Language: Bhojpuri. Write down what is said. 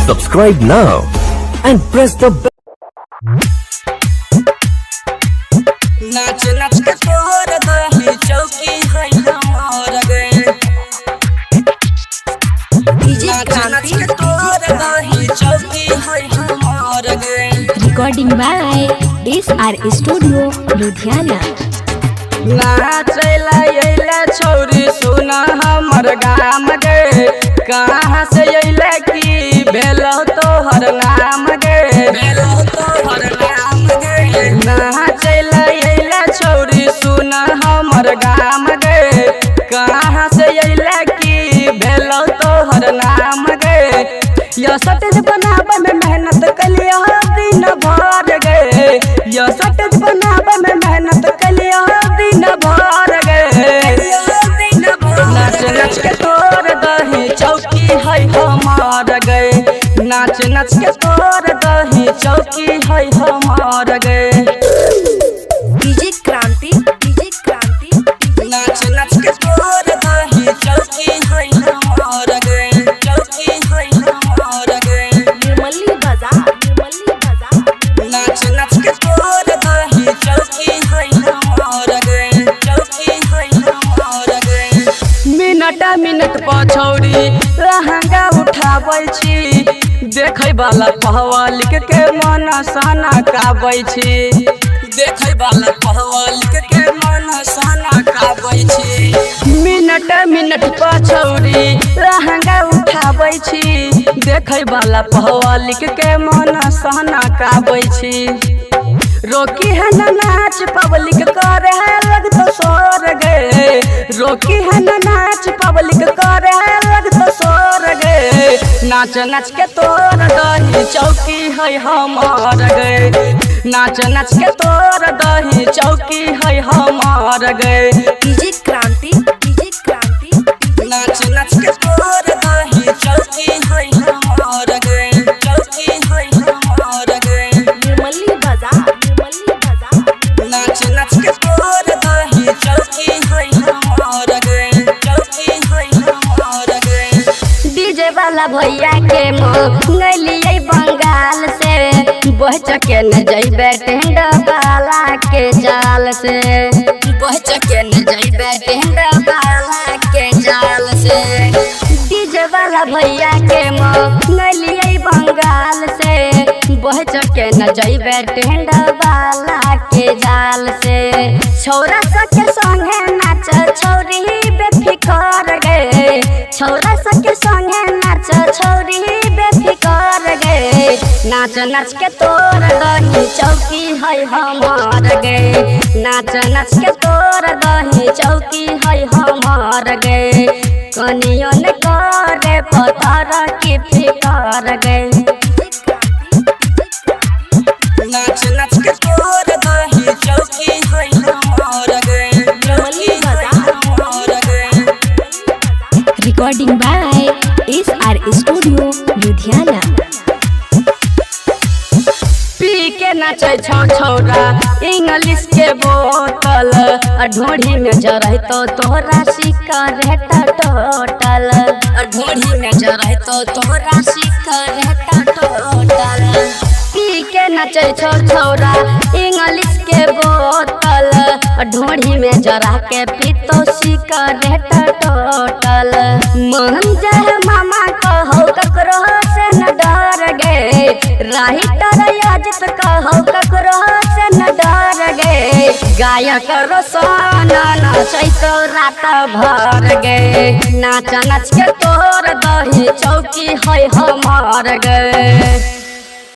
Subscribe now and press the bell. नाच नाच के तोर दही चौकी है हमार गे नाच नाच के तोर दही चौकी है हमार गे। Recording by SR Studio, Ludhiana. नाचैला अइले छौरी सुना हमर गाम गे कहाँ से अइले की भेलौ तोहर नाम गे भेलौ तोहर नाम गे। नाचैला अइले छौरी सुना हमर गाम गे कहाँ से अइले की भेलौ तोहर नाम गे। यह सटेज बनावे में मेहनत कलिया दिन भर गे यह सटेज बनावे में मेहनत कलिया दिन भर गे। नाच नाच के तोर दही चौकी है हमार गे नाच नाच के तोर दही चौकी है हमार गे। DJ Kranti नाच नाच के तोर दही चौकी है हमार गे चौकी है हमार गे। Nirmali Bazaar नाच नाच के तोर दही चौकी है हमार गे चौकी है हमार गे। मिनट पछौड़ी लहंगा उठाबै छी देखै वाला पहवालिक के मन साना काबै छी देखै वाला पहवालिक के मन साना काबै छी। मिनट पछौड़ी लहंगा उठाबै छी देखै वाला पहवालिक के मन साना काबै छी। रोकी है ना नाच पब्लिक करे है लगतो शोर गे रोकी है ना नाच पब्लिक करे है लगतो शोर गे। नाच नाच के तोर दही चौकी है हमार गे नाच नाच के तोर दही चौकी है हमार गे। DJ Kranti नाच नाच के तोर दही चौकी है हमार गे चौकी है हमार गे। Nirmali Bazaar नाच नाच के तोर दही चौकी है हमार गे चौकी है हमार गे। डीजे वाला भैया के मंगलिए बंगाल से बह चके न जइबे टेंड वाला के जाल से बह चके न जइबे टेंड वाला के जाल से। डीजे वाला भैया के मंगलिए बंगाल से बह चके न जइबे टेंड वाला के जाल से। छौरा सके संगे नाच छौरी बेफिकर गे छौरा सके संगे नाच छौरी बेफिकर गे। नाच नाच के तोर दही चौकी है हमार गे नाच नाच के तोर दही चौकी है हमार गे। कनियो न करे पतार की फिकर गे। नाच नाच के तोर दही चौकी है हमार गे चौकी है हमार गे। Recording by SR Studio, Ludhiana. पी के नाचे छौरा इंग्लिश के बोतल ढोढ़ी में जरह तो तोहरा सिकरेट टोटल ढोढ़ी में जरह तो तोहरा सिकरेट टोटल। पी के नाचे छौरा इंग्लिश के बोतल ढोढ़ी में जरा के पीतो सिकरेट टोटल। मन जय मामा कहो ककरो से न डर गे राइटर अजित कहो ककरो से न डर गे। गायक रोशना नाचै तो रात भर गे नाच नाच के तोर दही चौकी है हमार गे।